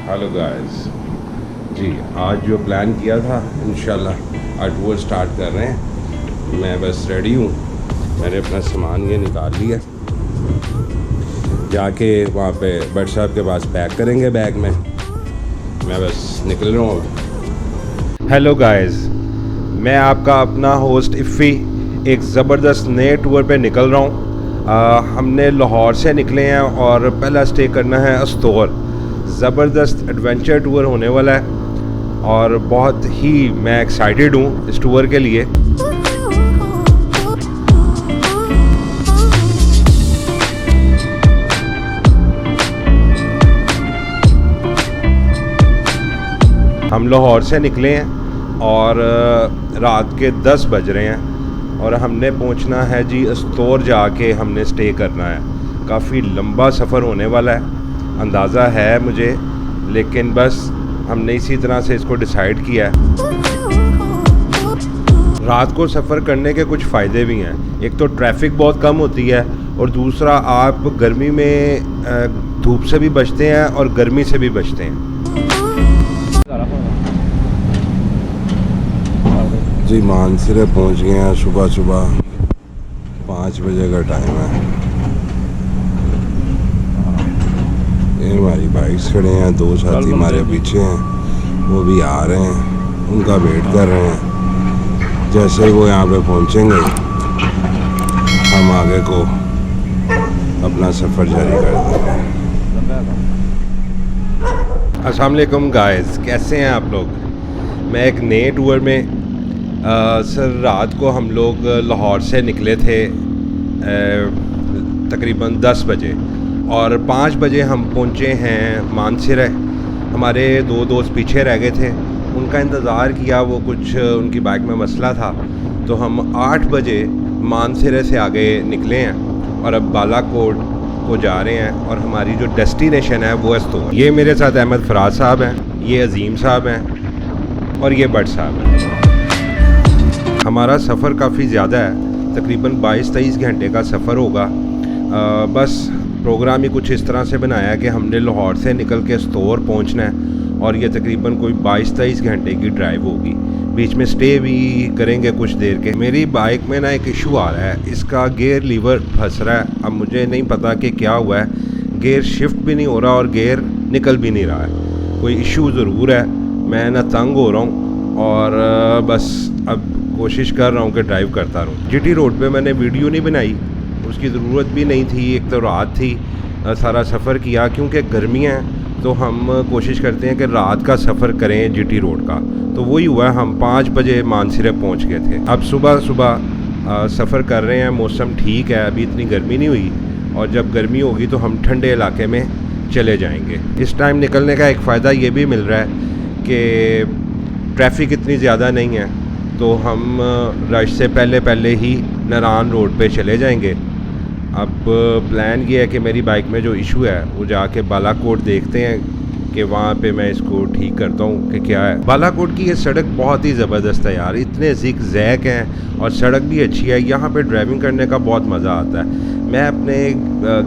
Hello guys जी, आज जो plan किया था इंशाल्लाह आज वो स्टार्ट कर रहे हैं। मैं बस रेडी हूँ, मैंने अपना सामान ये निकाल लिया, जाके वहाँ पे बट साहब के पास पैक करेंगे बैग में। मैं बस निकल रहा हूँ। हेलो गाइस, मैं आपका अपना होस्ट इफ़ी एक ज़बरदस्त नए टूर पे निकल रहा हूँ। हमने लाहौर से निकले हैं और पहला स्टे करना है अस्तोर। ज़बरदस्त एडवेंचर टूर होने वाला है और बहुत ही मैं एक्साइटेड हूँ इस टूर के लिए। हम लाहौर से निकले हैं और रात के 10 बज रहे हैं और हमने पहुंचना है जी अस्तोर, जाके हमने स्टे करना है। काफ़ी लंबा सफ़र होने वाला है, अंदाज़ा है मुझे, लेकिन बस हमने इसी तरह से इसको डिसाइड किया है। रात को सफ़र करने के कुछ फ़ायदे भी हैं। एक तो ट्रैफिक बहुत कम होती है और दूसरा आप गर्मी में धूप से भी बचते हैं और गर्मी से भी बचते हैं। जी मानसरे पहुंच गए हैं, सुबह 5 बजे का टाइम है। ये हमारी बाइक्स खड़े हैं, 2 साथी हमारे पीछे हैं, वो भी आ रहे हैं, उनका वेट कर रहे हैं। जैसे ही वो यहाँ पे पहुँचेंगे हम आगे को अपना सफ़र जारी कर देंगे। अस्सलाम वालेकुम गाइस, कैसे हैं आप लोग? मैं एक नए टूर में सर रात को हम लोग लाहौर से निकले थे तकरीबन 10 बजे और 5 बजे हम पहुँचे हैं मानसरे। हमारे 2 दोस्त पीछे रह गए थे, उनका इंतज़ार किया, वो कुछ उनकी बाइक में मसला था, तो हम 8 बजे मानसरे से आगे निकले हैं और अब बालाकोट को जा रहे हैं और हमारी जो डेस्टिनेशन है वो अस्तोर। ये मेरे साथ अहमद फराज साहब हैं, ये अजीम साहब हैं और ये बट साहब हैं। हमारा सफ़र काफ़ी ज़्यादा है, तकरीबन 22-23 घंटे का सफ़र होगा। बस प्रोग्राम ही कुछ इस तरह से बनाया है कि हमने लाहौर से निकल के अस्तोर पहुंचना है और ये तकरीबन कोई 22-23 घंटे की ड्राइव होगी। बीच में स्टे भी करेंगे कुछ देर के। मेरी बाइक में ना एक इशू आ रहा है, इसका गियर लीवर फंस रहा है। अब मुझे नहीं पता कि क्या हुआ है, गियर शिफ्ट भी नहीं हो रहा और गियर निकल भी नहीं रहा है। कोई इशू ज़रूर है, मैं ना तंग हो रहा हूँ और बस अब कोशिश कर रहा हूँ कि ड्राइव करता रहूँ। जीटी रोड पे मैंने वीडियो नहीं बनाई, उसकी ज़रूरत भी नहीं थी। एक तो रात थी, सारा सफ़र किया, क्योंकि गर्मियाँ हैं तो हम कोशिश करते हैं कि रात का सफ़र करें जीटी रोड का। तो वही हुआ, हम 5 बजे मानसरे पहुँच गए थे। अब सुबह सफ़र कर रहे हैं, मौसम ठीक है, अभी इतनी गर्मी नहीं हुई और जब गर्मी होगी तो हम ठंडे इलाके में चले जाएंगे। इस टाइम निकलने का एक फ़ायदा ये भी मिल रहा है कि ट्रैफिक इतनी ज़्यादा नहीं है, तो हम रश से पहले ही नारान रोड पे चले जाएंगे। अब प्लान ये है कि मेरी बाइक में जो इशू है वो जाके बालाकोट देखते हैं कि वहाँ पे मैं इसको ठीक करता हूँ कि क्या है। बालाकोट की ये सड़क बहुत ही ज़बरदस्त है यार, इतने ज़िग ज़ैक हैं और सड़क भी अच्छी है। यहाँ पे ड्राइविंग करने का बहुत मज़ा आता है। मैं अपने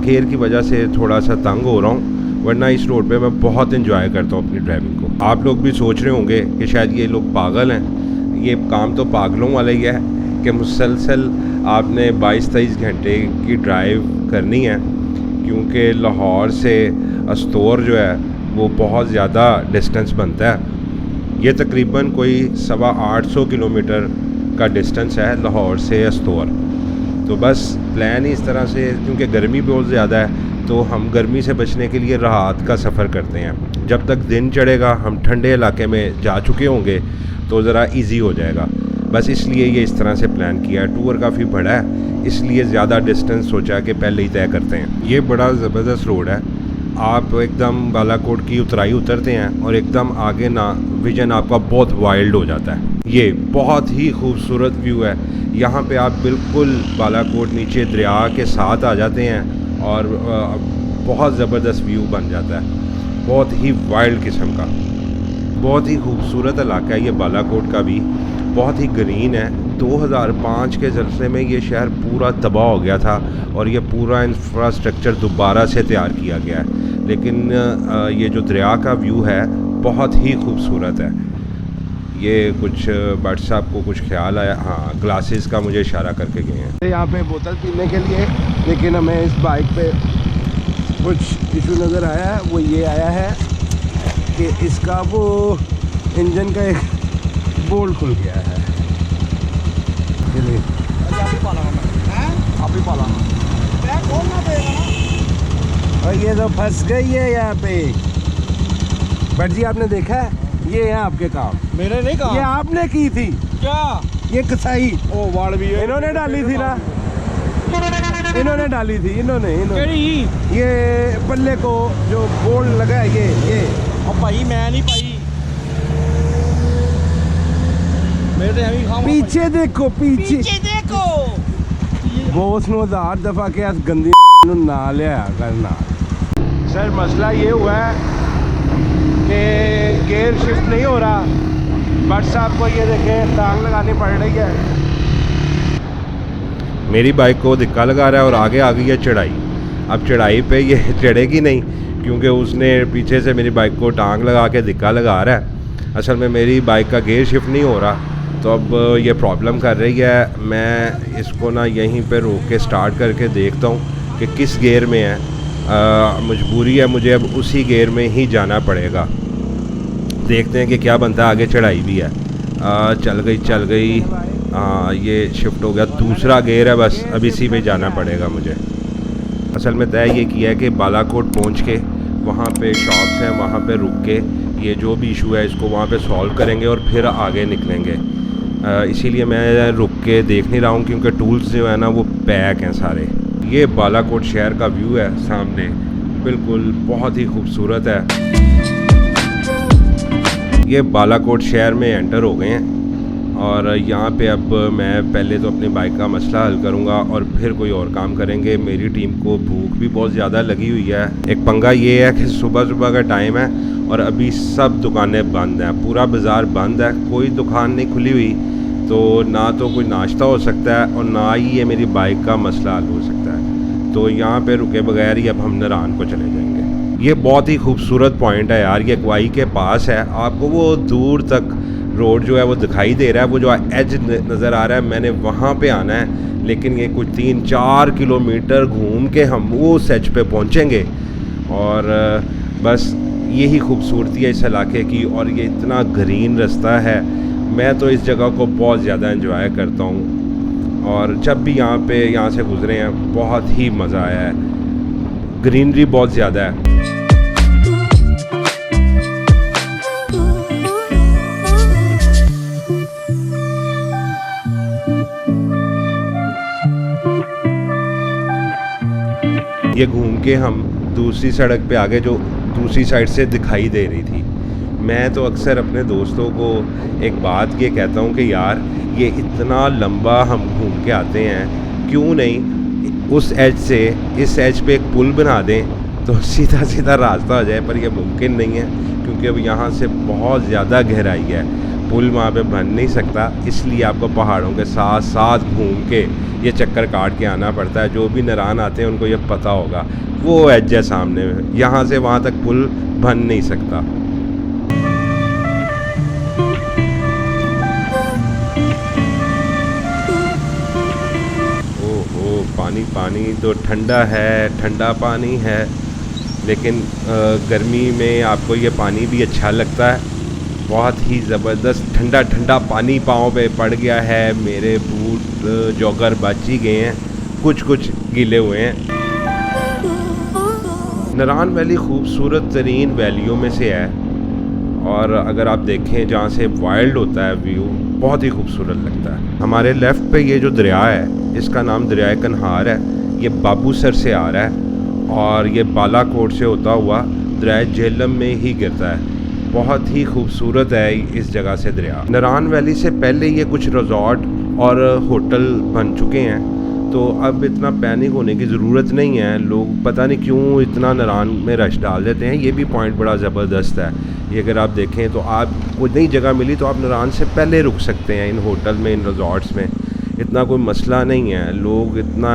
गियर की वजह से थोड़ा सा तंग हो रहा हूँ, वरना इस रोड पे मैं बहुत इंजॉय करता हूँ अपनी ड्राइविंग को। आप लोग भी सोच रहे होंगे कि शायद ये लोग पागल हैं। ये काम तो पागलों वाला ही है कि मुसलसल आपने 22-23 घंटे की ड्राइव करनी है, क्योंकि लाहौर से अस्तोर जो है वो बहुत ज़्यादा डिस्टेंस बनता है। ये तकरीबन कोई 850 किलोमीटर का डिस्टेंस है लाहौर से अस्तोर। तो बस प्लान ही इस तरह से, क्योंकि गर्मी बहुत ज़्यादा है तो हम गर्मी से बचने के लिए रात का सफ़र करते हैं। जब तक दिन चढ़ेगा हम ठंडे इलाके में जा चुके होंगे तो ज़रा इजी हो जाएगा। बस इसलिए ये इस तरह से प्लान किया है। टूर काफ़ी बड़ा है, इसलिए ज़्यादा डिस्टेंस सोचा कि पहले ही तय करते हैं। ये बड़ा ज़बरदस्त रोड है, आप एकदम बालाकोट की उतराई उतरते हैं और एकदम आगे ना विजन आपका बहुत वाइल्ड हो जाता है। ये बहुत ही खूबसूरत व्यू है। यहाँ पे आप बिल्कुल बालाकोट नीचे दरिया के साथ आ जाते हैं और बहुत ज़बरदस्त व्यू बन जाता है, बहुत ही वाइल्ड किस्म का। बहुत ही खूबसूरत इलाका है ये बालाकोट का भी, बहुत ही ग्रीन है। 2005 के जलसे में ये शहर पूरा तबाह हो गया था और ये पूरा इंफ्रास्ट्रक्चर दोबारा से तैयार किया गया है। लेकिन ये जो दरिया का व्यू है बहुत ही खूबसूरत है। ये कुछ भट्ट साहब को कुछ ख्याल आया, हाँ ग्लासेस का मुझे इशारा करके गए हैं यहाँ पे बोतल पीने के लिए, लेकिन हमें इस बाइक पे कुछ इशू नज़र आया है। वो ये आया है कि इसका वो इंजन का एक बोल्ट खुल गया है। आप ही पाला और ये तो फंस गई है यहाँ पे। भट्ट जी आपने देखा है, ये है आपके काम। मेरे नहीं कहा, ये आपने की थी क्या ये कसाई? ओ वाड़ भी है, इन्होंने डाली थी ना, इन्होंने डाली थी, इन्होंने केड़ी ये पल्ले को जो बोल्ट लगा है ये और भाई मैं नहीं पाई, मेरे तो एवं खाऊंगा। पीछे देखो, पीछे देखो, बोस नो 1000 दफा के आज गंदी ना लिया करना। सर मसला ये हुआ है कि गेयर शिफ्ट नहीं हो रहा। भट्ट साहब को ये देखें टांग लगानी पड़ रही है। मेरी बाइक को धक्का लगा रहा है और आगे आ गई है चढ़ाई। अब चढ़ाई पे ये चढ़ेगी नहीं क्योंकि उसने पीछे से मेरी बाइक को टांग लगा के धक्का लगा रहा है। असल में मेरी बाइक का गेयर शिफ्ट नहीं हो रहा, तो अब ये प्रॉब्लम कर रही है। मैं इसको ना यहीं पे रोक के स्टार्ट करके देखता हूँ कि किस गियर में है। मजबूरी है, मुझे अब उसी गियर में ही जाना पड़ेगा। देखते हैं कि क्या बनता है। आगे चढ़ाई भी है। चल गई। ये शिफ्ट हो गया, दूसरा गियर है, बस अब इसी पे जाना पड़ेगा मुझे। असल में तय ये किया है कि बालाकोट पहुंच के वहाँ पे शॉप्स हैं, वहाँ पे रुक के ये जो भी इशू है इसको वहाँ पे सॉल्व करेंगे और फिर आगे निकलेंगे। इसीलिए मैं रुक के देख नहीं रहा हूँ क्योंकि टूल्स जो है ना वो पैक हैं सारे। ये बालाकोट शहर का व्यू है सामने, बिल्कुल बहुत ही खूबसूरत है। ये बालाकोट शहर में एंटर हो गए हैं और यहाँ पे अब मैं पहले तो अपनी बाइक का मसला हल करूँगा और फिर कोई और काम करेंगे। मेरी टीम को भूख भी बहुत ज़्यादा लगी हुई है। एक पंगा ये है कि सुबह का टाइम है और अभी सब दुकानें बंद हैं, पूरा बाज़ार बंद है, कोई दुकान नहीं खुली हुई, तो ना तो कोई नाश्ता हो सकता है और ना ही ये मेरी बाइक का मसला हल हो सकता है। तो यहाँ पे रुके बगैर ही अब हम नरान को चले जाएंगे। ये बहुत ही खूबसूरत पॉइंट है यार, ये क्वाई के पास है। आपको वो दूर तक रोड जो है वो दिखाई दे रहा है, वो जो एज नज़र आ रहा है, मैंने वहाँ पे आना है। लेकिन ये कुछ 3-4 किलोमीटर घूम के हम वो सेच पे पहुँचेंगे। और बस यही खूबसूरती है इस इलाके की, और ये इतना ग्रीन रास्ता है। मैं तो इस जगह को बहुत ज़्यादा एंजॉय करता हूँ और जब भी यहाँ से गुज़रे हैं बहुत ही मज़ा आया है। ग्रीनरी बहुत ज़्यादा है। ये घूम के हम दूसरी सड़क पे आगे जो दूसरी साइड से दिखाई दे रही थी। मैं तो अक्सर अपने दोस्तों को एक बात ये कहता हूँ कि यार ये इतना लंबा हम घूम के आते हैं, क्यों नहीं उस एज से इस एज पे एक पुल बना दें तो सीधा रास्ता हो जाए। पर यह मुमकिन नहीं है क्योंकि अब यहाँ से बहुत ज़्यादा गहराई है, पुल वहाँ पे बन नहीं सकता। इसलिए आपको पहाड़ों के साथ साथ घूम के ये चक्कर काट के आना पड़ता है। जो भी नरान आते हैं उनको ये पता होगा, वो एज है सामने में, यहाँ से वहाँ तक पुल बन नहीं सकता। ओहो, पानी तो ठंडा है, ठंडा पानी है, लेकिन गर्मी में आपको ये पानी भी अच्छा लगता है। बहुत ही ज़बरदस्त ठंडा पानी पाँव पे पड़ गया है। मेरे बूट जॉगर बच ही गए हैं, कुछ गीले हुए हैं। नरान वैली खूबसूरत तरीन वैलियों में से है और अगर आप देखें जहाँ से वाइल्ड होता है व्यू, बहुत ही खूबसूरत लगता है। हमारे लेफ़्ट पे ये जो दरिया है इसका नाम दरिया कन्हार है। ये बाबूसर से आ रहा है और ये बालाकोट से होता हुआ दरिया झेलम में ही गिरता है। बहुत ही खूबसूरत है इस जगह से दरिया। नरान वैली से पहले ये कुछ रिजॉर्ट और होटल बन चुके हैं, तो अब इतना पैनिक होने की ज़रूरत नहीं है। लोग पता नहीं क्यों इतना नरान में रश डाल देते हैं। ये भी पॉइंट बड़ा ज़बरदस्त है। ये अगर आप देखें तो आपको नई जगह मिली तो आप नरान से पहले रुक सकते हैं इन होटल में, इन रिजॉर्ट्स में। इतना कोई मसला नहीं है, लोग इतना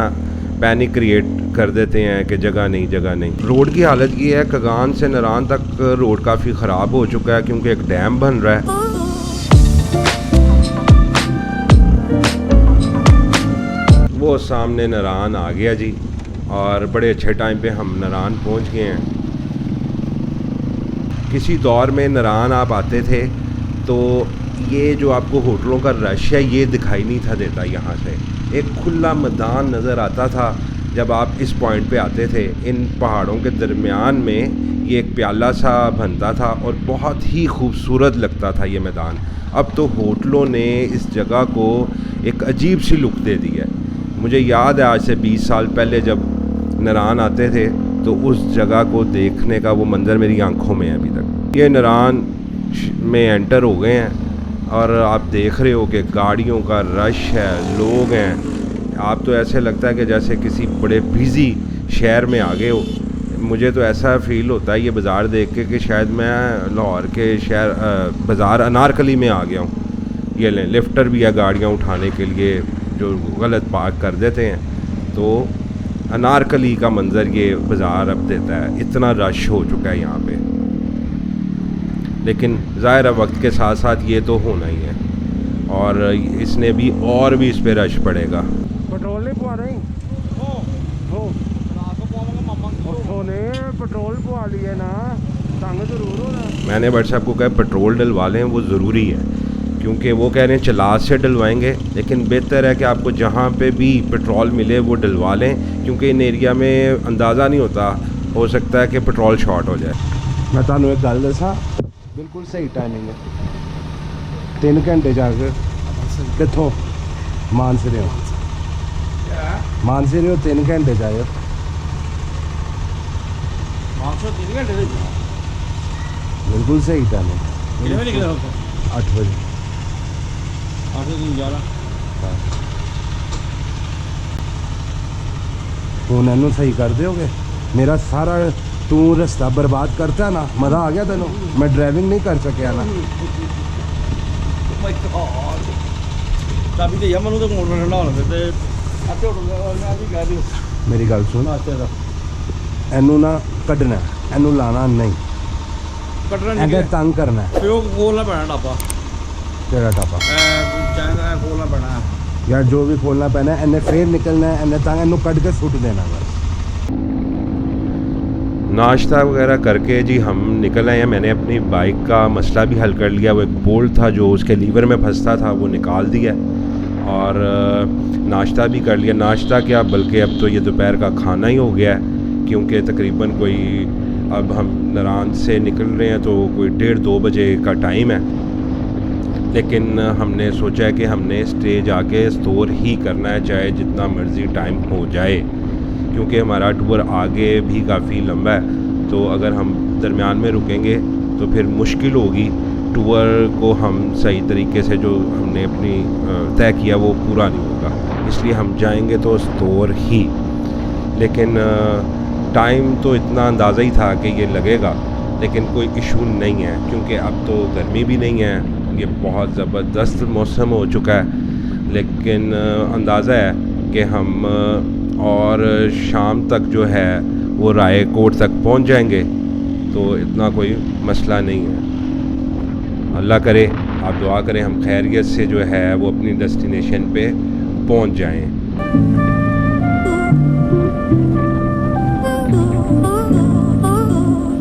पैनिक क्रिएट कर देते हैं कि जगह नहीं। रोड की हालत ये है, कगान से नरान तक रोड काफ़ी ख़राब हो चुका है क्योंकि एक डैम बन रहा है। वो सामने नरान आ गया जी, और बड़े अच्छे टाइम पे हम नरान पहुंच गए हैं। किसी दौर में नरान आप आते थे तो ये जो आपको होटलों का रश है ये दिखाई नहीं था देता। यहाँ से एक खुला मैदान नज़र आता था जब आप इस पॉइंट पे आते थे। इन पहाड़ों के दरमियान में ये एक प्याला सा बनता था और बहुत ही खूबसूरत लगता था ये मैदान। अब तो होटलों ने इस जगह को एक अजीब सी लुक दे दी है। मुझे याद है आज से 20 साल पहले जब नरान आते थे तो उस जगह को देखने का वो मंज़र मेरी आंखों में है अभी तक। ये नरान में एंटर हो गए हैं और आप देख रहे हो कि गाड़ियों का रश है, लोग हैं। आप तो ऐसे लगता है कि जैसे किसी बड़े बिज़ी शहर में आ गए हो। मुझे तो ऐसा फ़ील होता है ये बाज़ार देख के कि शायद मैं लाहौर के शहर बाज़ार अनारकली में आ गया हूँ। ये लें, लिफ्टर भी है गाड़ियाँ उठाने के लिए जो गलत पार्क कर देते हैं। तो अनारकली का मंज़र ये बाज़ार अब देता है, इतना रश हो चुका है यहाँ पे। लेकिन ज़ाहिर है वक्त के साथ साथ ये तो होना ही है, और इसने भी और भी इस पे रश पड़ेगा। पेट्रोल नहीं पवा रही पेट्रोल पवा लिए ना, तंग जरूर हो रहा। मैंने व्हाट्सएप को कहा पेट्रोल डलवा लें, वो ज़रूरी है क्योंकि वो कह रहे हैं चलास से डलवाएंगे, लेकिन बेहतर है कि आपको जहाँ पे भी पेट्रोल मिले वो डलवा लें क्योंकि इन एरिया में अंदाज़ा नहीं होता, हो सकता है कि पेट्रोल शॉर्ट हो जाए। मैं तुहानू एक गल दसा, बिल्कुल सही टाइमिंग है। 3 घंटे जाकर कितों मानसरे हो 3 घंटे जाए 3 घंटे बिल्कुल सही टाइमिंग। कितने बजे निकले हो? 8 बजे 8 से 11। फोन इनू सही कर दोगे? मेरा सारा तू रास्ता बर्बाद करता ना, मज़ा आ गया तेनों? मैं ड्राइविंग नहीं कर सकिया ना। चाबी दे मनु तो मोटर ठंडा होना फिर अच्छे मैं भी कह दी मेरी गल सुन, नाश्ते का इनू ना कड्डना, इनू लाना नहीं, कटरा एंड नहीं तंग करना है। फिर वो खोलना पैना ढाबा, तेरा टापा चाइना खोलना पैना है यार, जो भी खोलना पैना है। इन्हें फिर निकलना है, इन्हें तंग इनू कट के सुट देना बस। नाश्ता वगैरह करके जी हम निकल आए हैं। मैंने अपनी बाइक का मसला भी हल कर लिया। वो एक बोल्ट था जो उसके लीवर में फंसता था, वो निकाल दिया और नाश्ता भी कर लिया। नाश्ता क्या, बल्कि अब तो ये दोपहर का खाना ही हो गया है क्योंकि तकरीबन कोई, अब हम नरान से निकल रहे हैं तो कोई 1:30-2 बजे का टाइम है। लेकिन हमने सोचा है कि हमने स्टे जाके स्टोर ही करना है, चाहे जितना मर्ज़ी टाइम हो जाए, क्योंकि हमारा टूर आगे भी काफ़ी लंबा है। तो अगर हम दरमियान में रुकेंगे तो फिर मुश्किल होगी टूर को हम सही तरीके से जो हमने अपनी तय किया वो पूरा नहीं होगा। इसलिए हम जाएंगे तो स्टोर ही। लेकिन टाइम तो इतना अंदाज़ा ही था कि ये लगेगा, लेकिन कोई इशू नहीं है क्योंकि अब तो गर्मी भी नहीं है, ये बहुत ज़बरदस्त मौसम हो चुका है। लेकिन अंदाज़ा है कि हम और शाम तक जो है वो रायकोट तक पहुंच जाएंगे, तो इतना कोई मसला नहीं है। अल्लाह करे, आप दुआ करें हम खैरियत से जो है वो अपनी डेस्टिनेशन पे पहुंच जाएं।